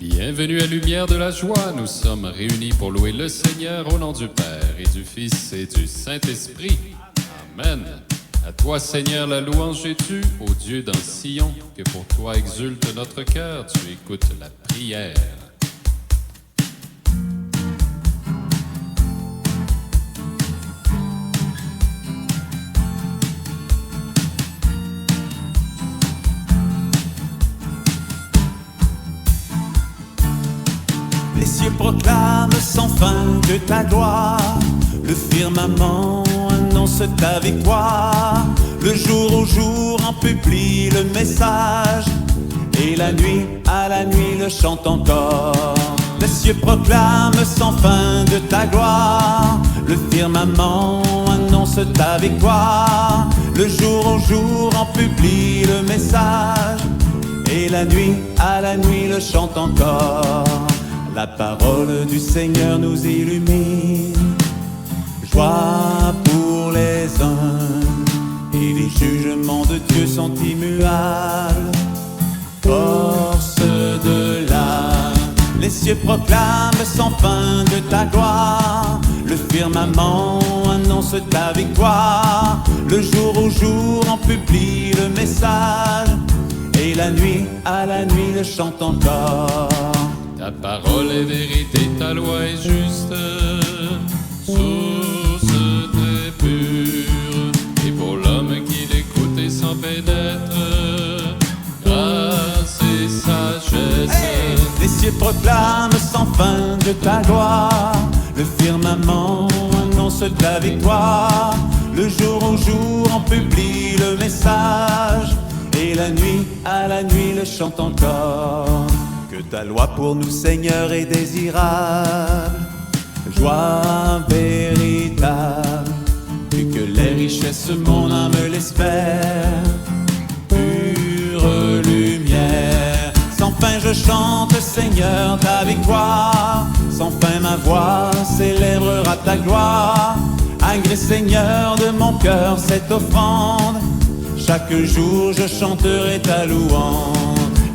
Bienvenue à Lumière de la Joie, nous sommes réunis pour louer le Seigneur au nom du Père et du Fils et du Saint-Esprit. Amen. À toi, Seigneur, la louange est due, ô Dieu dans Sion, que pour toi exulte notre cœur, tu écoutes la prière. Les cieux proclament sans fin de ta gloire, le firmament annonce ta victoire. Le jour au jour en publie le message, et la nuit à la nuit le chante encore. Les cieux proclament sans fin de ta gloire, le firmament annonce ta victoire. Le jour au jour en publie le message, et la nuit à la nuit le chante encore. La parole du Seigneur nous illumine, joie pour les uns, et les jugements de Dieu sont immuables, force de l'âme. Les cieux proclament sans fin de ta gloire, le firmament annonce ta victoire. Le jour au jour en publie le message, et la nuit à la nuit le chante encore. Ta parole est vérité, ta loi est juste, source très pure, et pour l'homme qui l'écoute et sans pénètre, grâce et sagesse. Hey! Les cieux proclament sans fin de ta gloire, le firmament annonce ta victoire. Le jour au jour en publie le message, et la nuit à la nuit le chante encore. Que ta loi pour nous, Seigneur, est désirable, joie véritable, et que les richesses, mon âme l'espère, pure lumière. Sans fin je chante, Seigneur, ta victoire, sans fin ma voix célébrera ta gloire. Agrée, Seigneur, de mon cœur cette offrande, chaque jour je chanterai ta louange.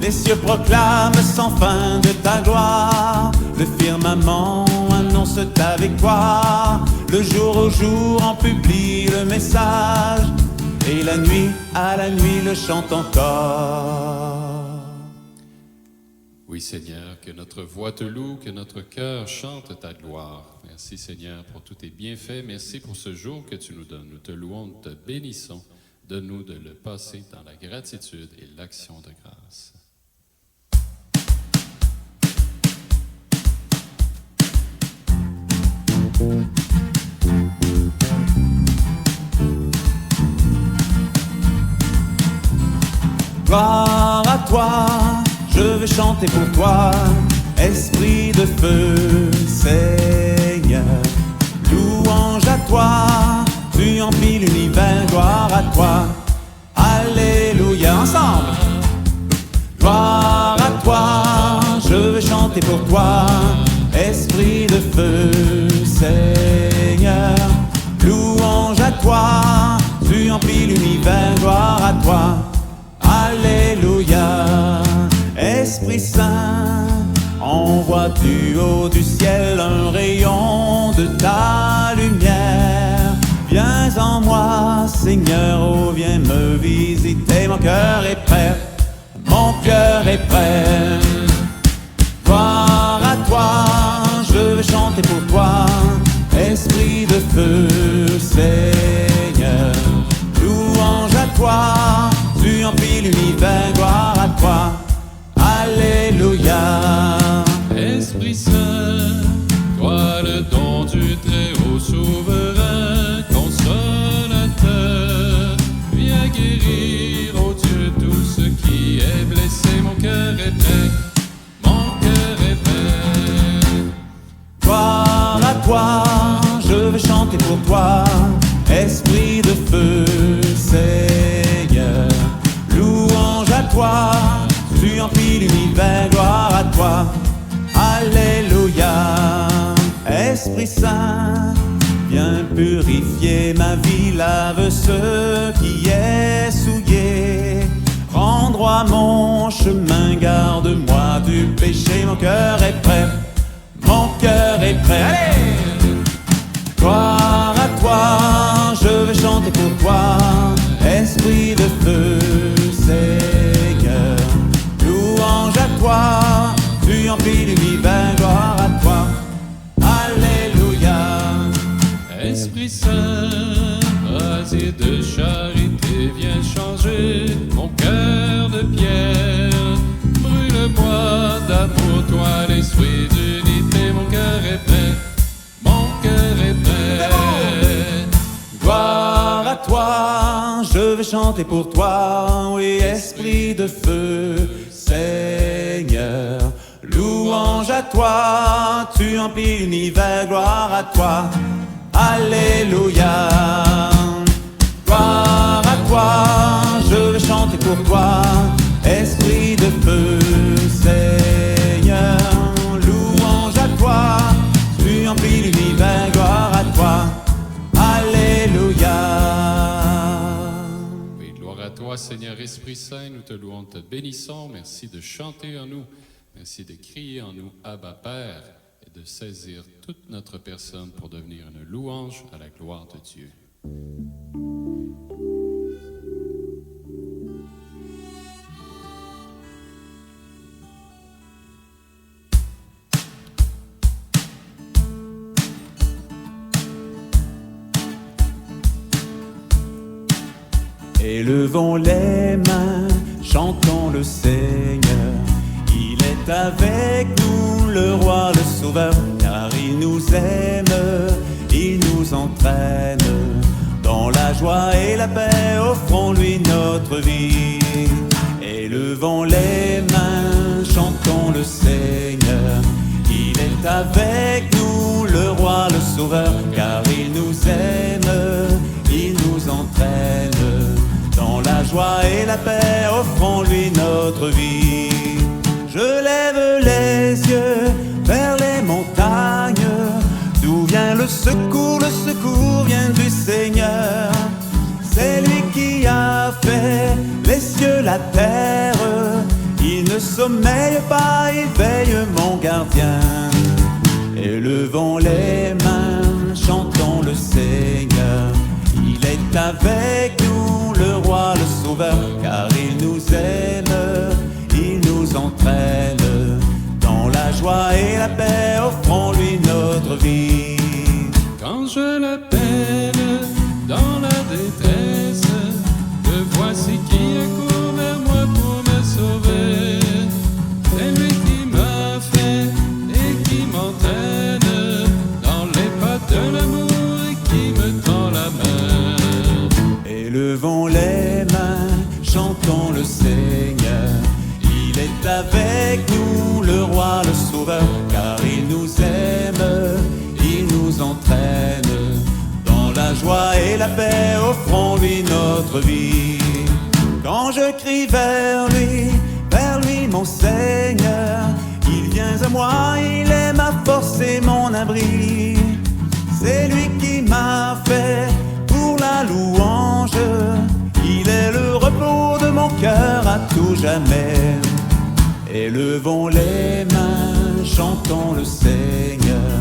Les cieux proclament sans fin de ta gloire, le firmament annonce ta victoire. Le jour au jour en publie le message, et la nuit à la nuit le chante encore. Oui, Seigneur, que notre voix te loue, que notre cœur chante ta gloire. Merci, Seigneur, pour tous tes bienfaits. Merci pour ce jour que tu nous donnes. Nous te louons, nous te bénissons. Donne-nous de le passer dans la gratitude et l'action de grâce. Gloire à toi, je vais chanter pour toi, esprit de feu, Seigneur. Louange à toi, tu emplis l'univers, gloire à toi, alléluia, ensemble. Gloire à toi, je vais chanter pour toi, esprit de feu, Seigneur. Louange à toi, tu emplis l'univers, gloire à toi, alléluia. Esprit Saint, envoie du haut du ciel un rayon de ta lumière. Viens en moi, Seigneur, oh viens me visiter. Mon cœur est prêt, mon cœur est prêt. Gloire à toi, je vais chanter pour toi, esprit de feu, Seigneur. Louange à toi, tu emplis l'univers, gloire à toi, alléluia. Esprit Saint, toi le don du Très-Haut souverain, consolateur, viens guérir, ô Dieu, tout ce qui est blessé. Mon cœur est prêt, mon cœur est prêt. Gloire à toi, je vais chanter pour toi, esprit de feu, Seigneur. Louange à toi, tu emplis l'univers, gloire à toi, alléluia. Esprit Saint, viens purifier ma vie, lave ce qui est souillé, rendre moi mon chemin, garde-moi du péché, mon cœur est prêt, mon cœur est prêt. Allez! Gloire à toi, je vais chanter pour toi, esprit de feu, Seigneur. Louange à toi, tu emplis l'univers, gloire à toi, alléluia. Esprit Saint, brasier de charité, viens changer mon cœur de pierre. Brûle-moi d'amour, toi l'esprit d'unité, mon cœur est prêt, mon cœur est prêt. Gloire à toi, je vais chanter pour toi, oui, esprit de feu, Seigneur. Louange à toi, tu emplis l'univers, gloire à toi, alléluia. Gloire à toi, je vais chanter pour toi, esprit de feu, Seigneur. Louange à toi, tu emplis l'univers, gloire à toi, alléluia. Oui, gloire à toi, Seigneur Esprit Saint, nous te louons, te bénissons. Merci de chanter en nous, merci de crier en nous, Abba Père, et de saisir toute notre personne pour devenir une louange à la gloire de Dieu. Élevons les mains, chantons le Seigneur. Il est avec nous, le roi, le sauveur, car il nous aime, il nous entraîne. Dans la joie et la paix, offrons-lui notre vie. Élevons les mains, chantons le Seigneur. Il est avec nous, le roi, le sauveur, car il nous aime, il nous entraîne. Dans la joie et la paix, offrons-lui notre vie. Je lève les yeux vers les montagnes. D'où vient le secours vient du Seigneur. C'est lui qui a fait les cieux, la terre. Il ne sommeille pas, il veille, mon gardien. Élevons les mains, chantons le Seigneur. Il est avec nous, le roi, le sauveur, car il nous aime, il nous entraîne. Dans la joie et la paix, offrons-lui notre vie. Quand je l'appelle dans la détresse, le voici qui accourt vers moi pour me sauver. C'est lui qui m'a fait et qui m'entraîne dans les pas de l'amour et qui me tend la main. Élevons les mains, chantons le Seigneur. Il est avec nous, le roi, le sauveur, car il nous aime, il nous entraîne. Dans la joie et la paix, offrons-lui notre vie. Quand je crie vers lui, mon Seigneur, il vient à moi, il est ma force et mon abri. C'est lui qui m'a fait pour la louange, il est le repos de mon cœur à tout jamais. Élevons les mains, chantons le Seigneur.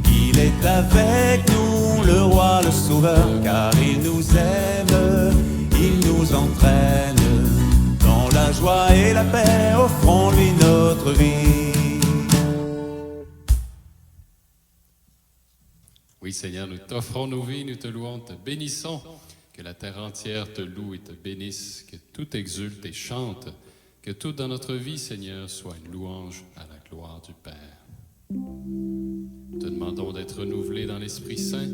Il est avec nous, le roi, le sauveur, car il nous aime, il nous entraîne. Dans la joie et la paix, offrons-lui notre vie. Oui, Seigneur, nous t'offrons nos vies, nous te louons, te bénissons. Que la terre entière te loue et te bénisse, que tout exulte et chante, que tout dans notre vie, Seigneur, soit une louange à la gloire du Père. Te demandons d'être renouvelé dans l'Esprit Saint.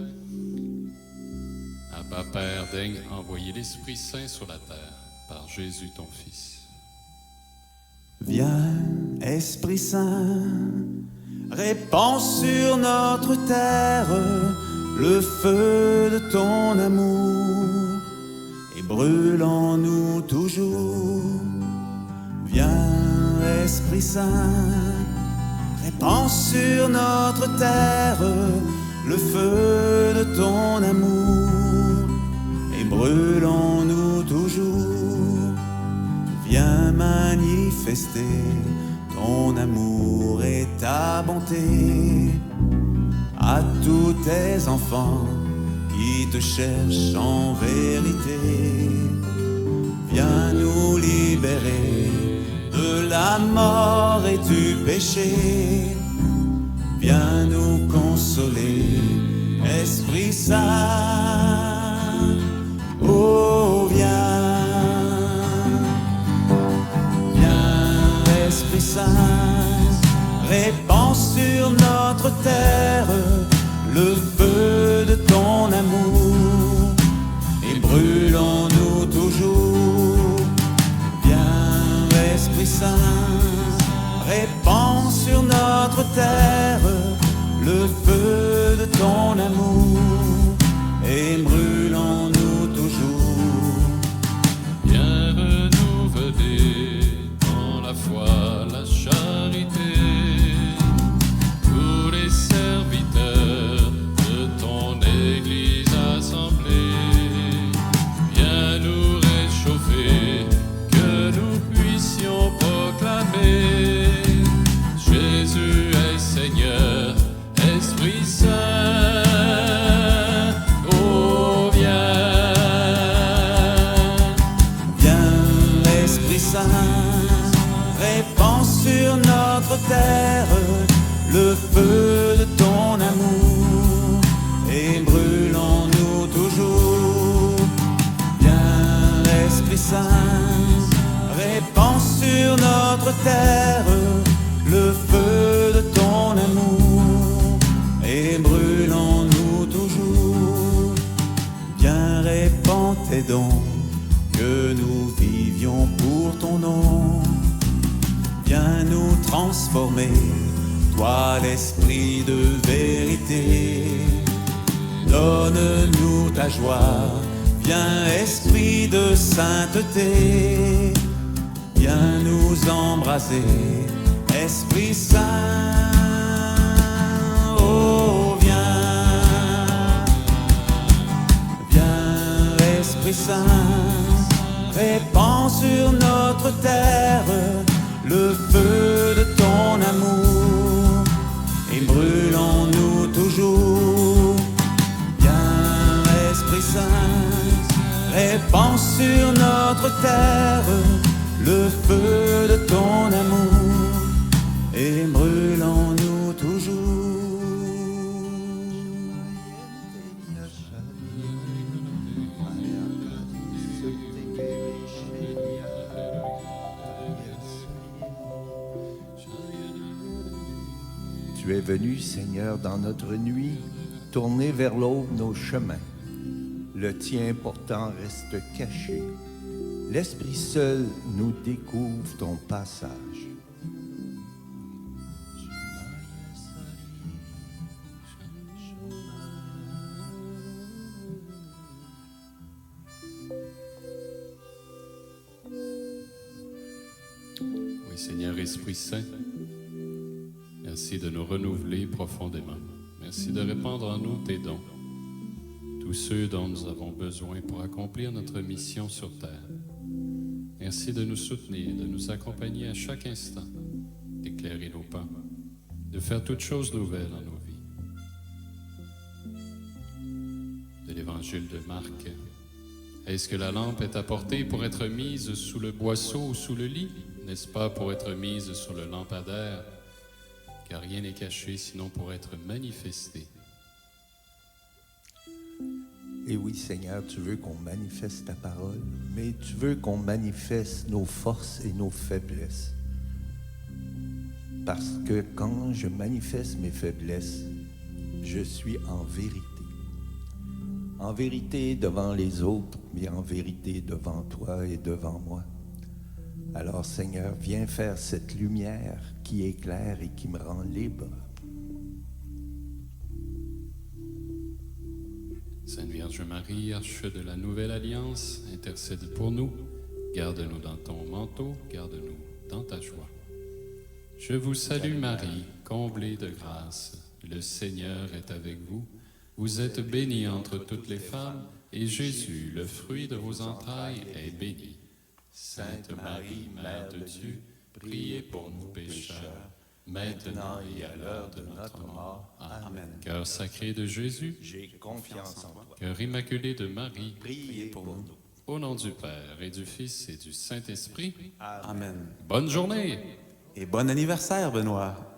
Abba Père, daigne envoyer l'Esprit Saint sur la terre par Jésus ton Fils. Viens, Esprit Saint, répands sur notre terre le feu de ton amour et brûle en nous toujours. Viens, Esprit Saint, répands sur notre terre le feu de ton amour et brûle en nous toujours. Viens manifester ton amour et ta bonté à tous tes enfants qui te cherchent en vérité. Viens nous libérer de la mort et du péché. Viens nous consoler, Esprit Saint. Oh, viens, viens, Esprit Saint, répands sur notre terre le feu de ton amour et brûlons-nous toujours. Viens, Esprit Saint, répands sur notre terre le feu de ton amour et brûlons-nous toujours. Viens renouveler dans la foi, la charité, tous les serviteurs de ton Église assemblée. Viens nous réchauffer, que nous puissions proclamer Jésus est Seigneur, Esprit Saint. Oh, viens, viens, Esprit Saint, répands sur notre terre le feu de ton amour et brûlons-nous toujours. Viens, Esprit Saint, répands sur notre terre le feu de ton amour et brûlons-nous toujours. Viens, répands tes dons, que nous vivions pour ton nom. Viens nous transformer, toi l'esprit de vérité. Donne-nous ta joie, viens esprit de sainteté. Viens nous embraser, Esprit Saint. Oh, viens, viens, Esprit Saint, répands sur notre terre le feu de ton amour et brûlons-nous toujours. Viens, Esprit Saint, répands sur notre terre le feu de ton amour et brûlons-nous toujours. Tu es venu, Seigneur, dans notre nuit, tourner vers l'aube nos chemins. Le tien pourtant reste caché. L'Esprit seul nous découvre ton passage. oui Seigneur Esprit Saint, merci de nous renouveler profondément. Merci de répandre en nous tes dons, tous ceux dont nous avons besoin pour accomplir notre mission sur terre. Merci de nous soutenir, de nous accompagner à chaque instant, d'éclairer nos pas, de faire toutes choses nouvelles en nos vies. De l'Évangile de Marc, est-ce que la lampe est apportée pour être mise sous le boisseau ou sous le lit? N'est-ce pas pour être mise sur le lampadaire? Car rien n'est caché sinon pour être manifesté. Et oui, Seigneur, tu veux qu'on manifeste ta parole, mais tu veux qu'on manifeste nos forces et nos faiblesses. Parce que quand je manifeste mes faiblesses, je suis en vérité. En vérité devant les autres, mais en vérité devant toi et devant moi. Alors, Seigneur, viens faire cette lumière qui éclaire et qui me rend libre. Sainte Vierge Marie, arche de la Nouvelle Alliance, intercède pour nous. Garde-nous dans ton manteau, garde-nous dans ta joie. Je vous salue Marie, comblée de grâce. Le Seigneur est avec vous. Vous êtes bénie entre toutes les femmes, et Jésus, le fruit de vos entrailles, est béni. Sainte Marie, Mère de Dieu, priez pour nous pécheurs, maintenant et à l'heure de notre mort. Amen. Cœur sacré de Jésus, J'ai confiance en toi. cœur immaculé de Marie, Priez pour nous. au nom du Père et du Fils et du Saint-Esprit. Amen. Bonne journée! Et bon anniversaire, Benoît.